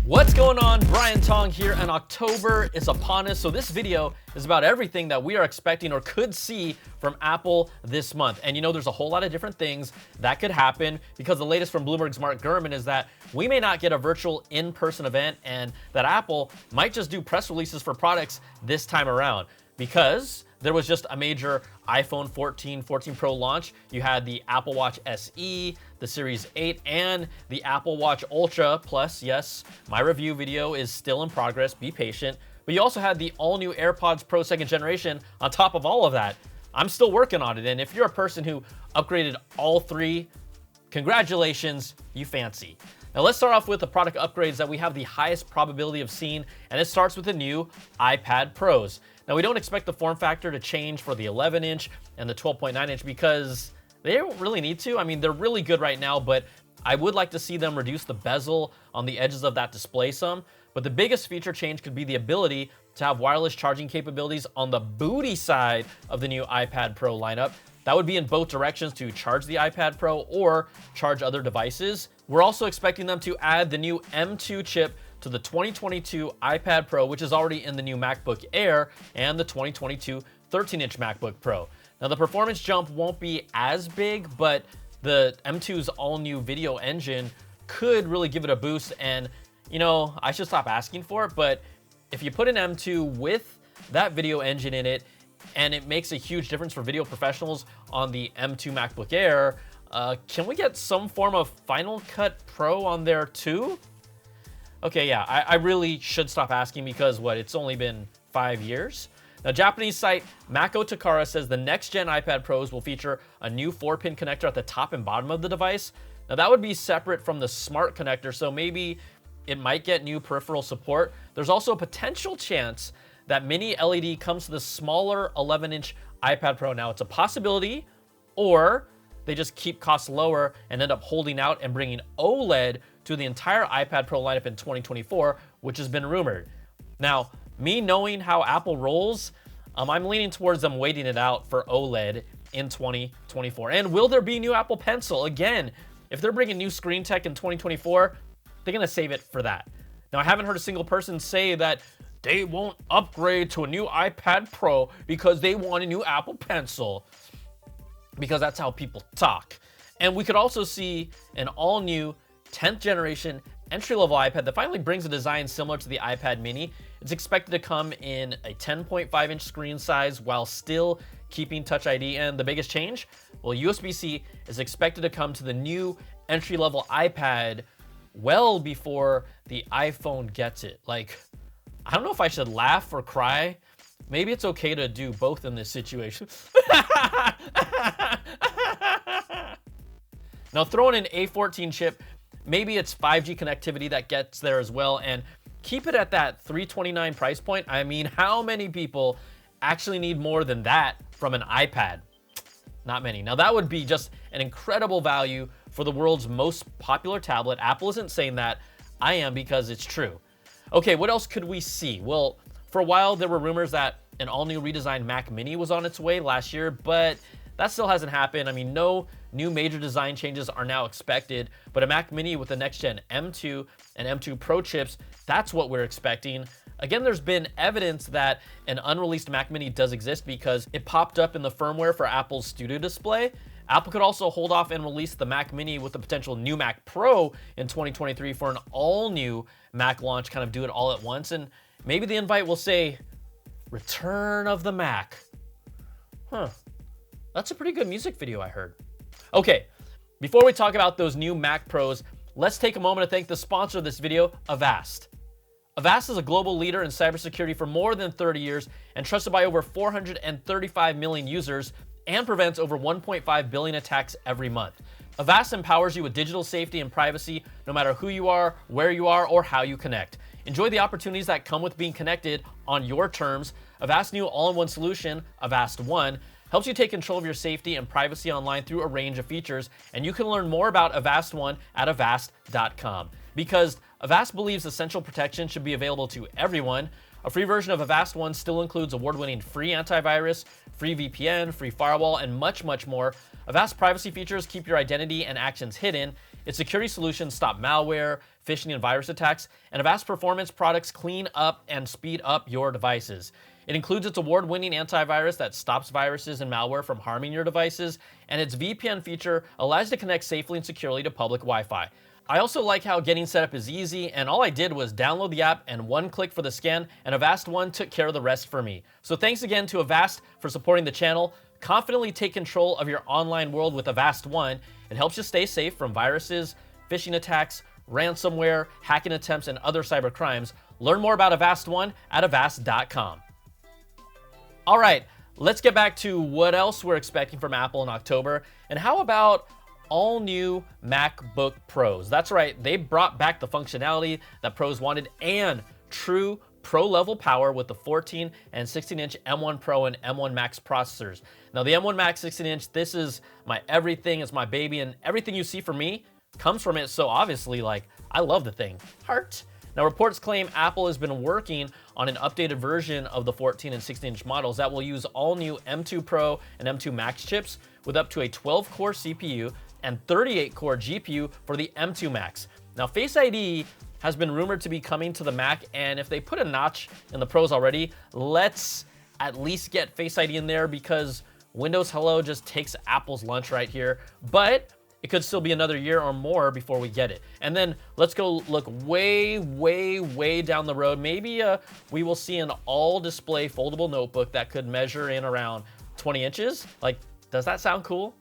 What's going on? Brian Tong here, and October is upon us, so this video is about everything that we are expecting or could see from Apple this month. And you know, there's a whole lot of different things that could happen because the latest from Bloomberg's Mark Gurman is that we may not get a virtual in-person event and that Apple might just do press releases for products this time around because there was just a major iPhone 14 Pro launch. You had the Apple Watch SE, the Series 8, and the Apple Watch Ultra. Plus, yes, my review video is still in progress. Be patient. But you also had the all-new AirPods Pro 2nd generation on top of all of that. I'm still working on it, and if you're a person who upgraded all three, congratulations, you fancy. Now let's start off with the product upgrades that we have the highest probability of seeing, and it starts with the new iPad Pros. Now we don't expect the form factor to change for the 11-inch and the 12.9-inch because they don't really need to. I mean, they're really good right now, but I would like to see them reduce the bezel on the edges of that display some. But the biggest feature change could be the ability to have wireless charging capabilities on the booty side of the new iPad Pro lineup. That would be in both directions to charge the iPad Pro or charge other devices. We're also expecting them to add the new M2 chip to the 2022 iPad Pro, which is already in the new MacBook Air and the 2022 13-inch MacBook Pro. Now the performance jump won't be as big, but the M2's all-new video engine could really give it a boost. And you know, I should stop asking for it, but if you put an M2 with that video engine in it, and it makes a huge difference for video professionals on the M2 MacBook Air, can we get some form of Final Cut Pro on there too? Okay, yeah, I really should stop asking because it's only been 5 years? Now, Japanese site Mako Takara says the next-gen iPad Pros will feature a new 4-pin connector at the top and bottom of the device. Now, that would be separate from the smart connector, so maybe it might get new peripheral support. There's also a potential chance that Mini LED comes to the smaller 11-inch iPad Pro. Now, it's a possibility, or they just keep costs lower and end up holding out and bringing OLED to the entire iPad Pro lineup in 2024, which has been rumored. Now, me knowing how Apple rolls, I'm leaning towards them waiting it out for OLED in 2024. And will there be new Apple Pencil? Again, if they're bringing new screen tech in 2024, they're gonna save it for that. Now, I haven't heard a single person say that they won't upgrade to a new iPad Pro because they want a new Apple Pencil, because that's how people talk. And we could also see an all-new 10th generation entry-level iPad that finally brings a design similar to the iPad mini. It's expected to come in a 10.5-inch screen size while still keeping Touch ID. And the biggest change? Well, USB-C is expected to come to the new entry-level iPad well before the iPhone gets it. Like, I don't know if I should laugh or cry. Maybe it's okay to do both in this situation. Now, throw in an A14 chip. Maybe it's 5G connectivity that gets there as well, and keep it at that $329 price point. I mean, how many people actually need more than that from an iPad? Not many. Now, that would be just an incredible value for the world's most popular tablet. Apple isn't saying that. I am, because it's true. Okay, what else could we see? Well, for a while, there were rumors that an all-new redesigned Mac Mini was on its way last year, but that still hasn't happened. I mean, no new major design changes are now expected, but a Mac Mini with the next-gen M2 and M2 Pro chips, that's what we're expecting. Again, there's been evidence that an unreleased Mac Mini does exist because it popped up in the firmware for Apple's Studio Display. Apple could also hold off and release the Mac Mini with the potential new Mac Pro in 2023 for an all-new Mac launch, kind of do it all at once, and maybe the invite will say, Return of the Mac. Huh. That's a pretty good music video, I heard. Okay, before we talk about those new Mac Pros, let's take a moment to thank the sponsor of this video, Avast. Avast is a global leader in cybersecurity for more than 30 years and trusted by over 435 million users and prevents over 1.5 billion attacks every month. Avast empowers you with digital safety and privacy no matter who you are, where you are, or how you connect. Enjoy the opportunities that come with being connected on your terms. Avast's new all-in-one solution, Avast One, helps you take control of your safety and privacy online through a range of features, and you can learn more about Avast One at avast.com. Because Avast believes essential protection should be available to everyone, a free version of Avast One still includes award-winning free antivirus, free VPN, free firewall, and much, much more. Avast privacy features keep your identity and actions hidden. Its security solutions stop malware, phishing, and virus attacks. And Avast performance products clean up and speed up your devices. It includes its award-winning antivirus that stops viruses and malware from harming your devices, and its VPN feature allows you to connect safely and securely to public Wi-Fi. I also like how getting set up is easy, and all I did was download the app and one click for the scan, and Avast One took care of the rest for me. So thanks again to Avast for supporting the channel. Confidently take control of your online world with Avast One. It helps you stay safe from viruses, phishing attacks, ransomware, hacking attempts, and other cyber crimes. Learn more about Avast One at avast.com. All right, let's get back to what else we're expecting from Apple in October. And how about all new MacBook Pros? That's right, they brought back the functionality that pros wanted and true pro level power with the 14 and 16-inch M1 Pro and M1 Max processors. Now the M1 Max 16-inch, this is my everything, it's my baby, and everything you see from me comes from it. So obviously, like, I love the thing. Heart. Now, reports claim Apple has been working on an updated version of the 14 and 16-inch models that will use all new M2 Pro and M2 Max chips with up to a 12-core CPU and 38-core GPU for the M2 Max. Now, Face ID has been rumored to be coming to the Mac, and if they put a notch in the Pros already, let's at least get Face ID in there, because Windows Hello just takes Apple's lunch right here. But it could still be another year or more before we get it. And then let's go look way, way, way down the road. Maybe we will see an all-display foldable notebook that could measure in around 20 inches. Like, does that sound cool?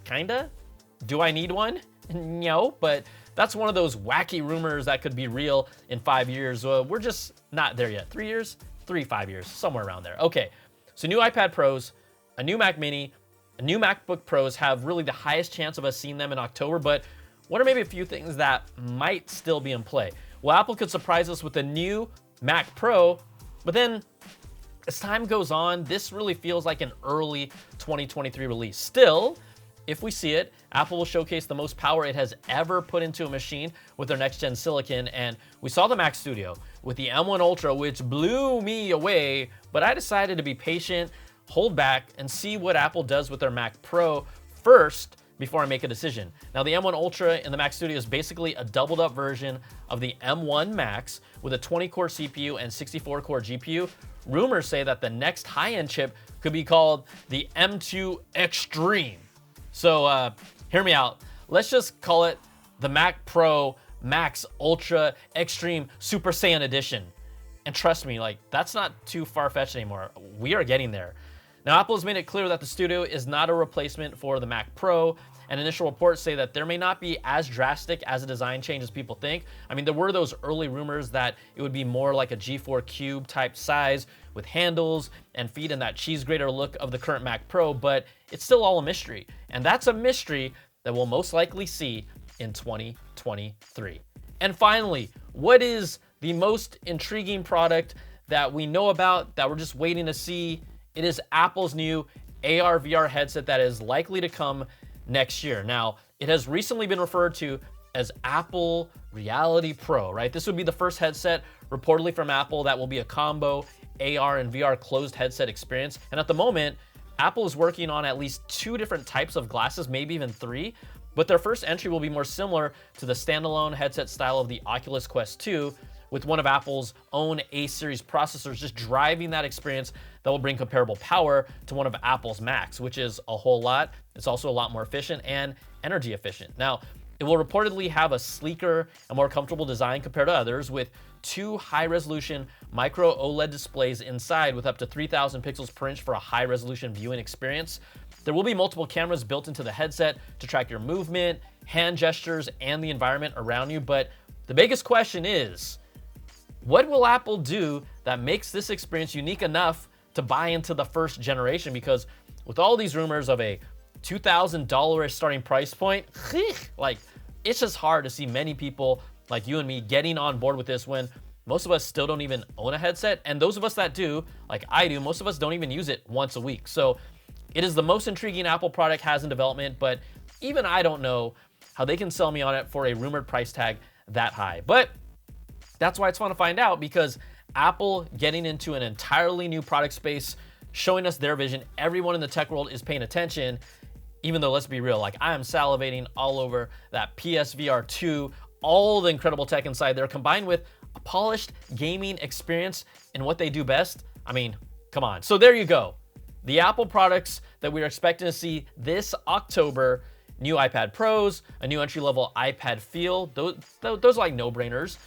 Kinda. Do I need one? No, but that's one of those wacky rumors that could be real in 5 years. We're just not there yet. 3 years? 5 years, somewhere around there. Okay, so new iPad Pros, a new Mac Mini, a new MacBook Pros have really the highest chance of us seeing them in October, but what are maybe a few things that might still be in play? Well, Apple could surprise us with a new Mac Pro, but then as time goes on, this really feels like an early 2023 release. Still, if we see it, Apple will showcase the most power it has ever put into a machine with their next-gen silicon, and we saw the Mac Studio with the M1 Ultra, which blew me away, but I decided to be patient, hold back, and see what Apple does with their Mac Pro first before I make a decision. Now, the M1 Ultra in the Mac Studio is basically a doubled up version of the M1 Max with a 20-core CPU and 64-core GPU. Rumors say that the next high-end chip could be called the M2 Extreme. So hear me out. Let's just call it the Mac Pro Max Ultra Extreme Super Saiyan Edition. And trust me, like, that's not too far-fetched anymore. We are getting there. Now, Apple has made it clear that the Studio is not a replacement for the Mac Pro, and initial reports say that there may not be as drastic as a design change as people think. I mean, there were those early rumors that it would be more like a G4 Cube type size with handles and feet and that cheese grater look of the current Mac Pro, but it's still all a mystery. And that's a mystery that we'll most likely see in 2023. And finally, what is the most intriguing product that we know about that we're just waiting to see? It is Apple's new AR/VR headset that is likely to come next year. Now, it has recently been referred to as Apple Reality Pro, right? This would be the first headset reportedly from Apple that will be a combo AR and VR closed headset experience. And at the moment, Apple is working on at least 2 different types of glasses, maybe even 3, but their first entry will be more similar to the standalone headset style of the Oculus Quest 2, with one of Apple's own A-series processors just driving that experience that will bring comparable power to one of Apple's Macs, which is a whole lot. It's also a lot more efficient and energy efficient. Now, it will reportedly have a sleeker and more comfortable design compared to others, with 2 high-resolution micro OLED displays inside with up to 3,000 pixels per inch for a high-resolution viewing experience. There will be multiple cameras built into the headset to track your movement, hand gestures, and the environment around you. But the biggest question is, what will Apple do that makes this experience unique enough to buy into the first generation? Because with all these rumors of a $2,000 starting price point, like, it's just hard to see many people like you and me getting on board with this when most of us still don't even own a headset. And those of us that do, like I do, most of us don't even use it once a week. So it is the most intriguing Apple product has in development, but even I don't know how they can sell me on it for a rumored price tag that high. But that's why it's fun to find out, because Apple getting into an entirely new product space, showing us their vision, everyone in the tech world is paying attention. Even though, let's be real, like I am salivating all over that PSVR 2, all the incredible tech inside there, combined with a polished gaming experience and what they do best. I mean, come on. So there you go. The Apple products that we're expecting to see this October: new iPad Pros, a new entry-level iPad feel. Those are like no-brainers.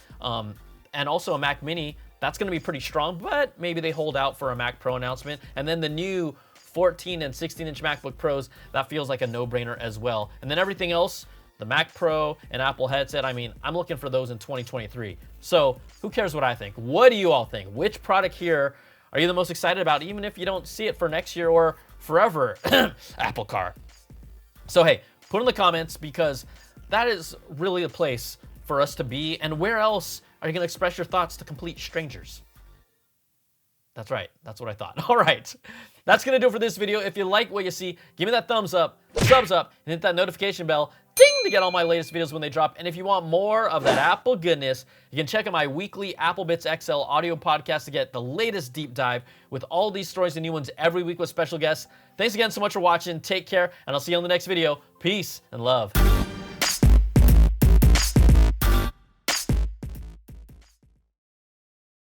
And also a Mac Mini. That's going to be pretty strong, but maybe they hold out for a Mac Pro announcement. And then the new 14 and 16-inch MacBook Pros, that feels like a no-brainer as well. And then everything else, the Mac Pro and Apple headset, I mean, I'm looking for those in 2023. So who cares what I think? What do you all think? Which product here are you the most excited about, even if you don't see it for next year or forever? Apple Car. So hey, put in the comments, because that is really a place for us to be. And where else are you going to express your thoughts to complete strangers? That's right. That's what I thought. All right. That's going to do it for this video. If you like what you see, give me that thumbs up, subs up, and hit that notification bell, ding, to get all my latest videos when they drop. And if you want more of that Apple goodness, you can check out my weekly Apple Bits XL audio podcast to get the latest deep dive with all these stories and new ones every week with special guests. Thanks again so much for watching. Take care, and I'll see you on the next video. Peace and love.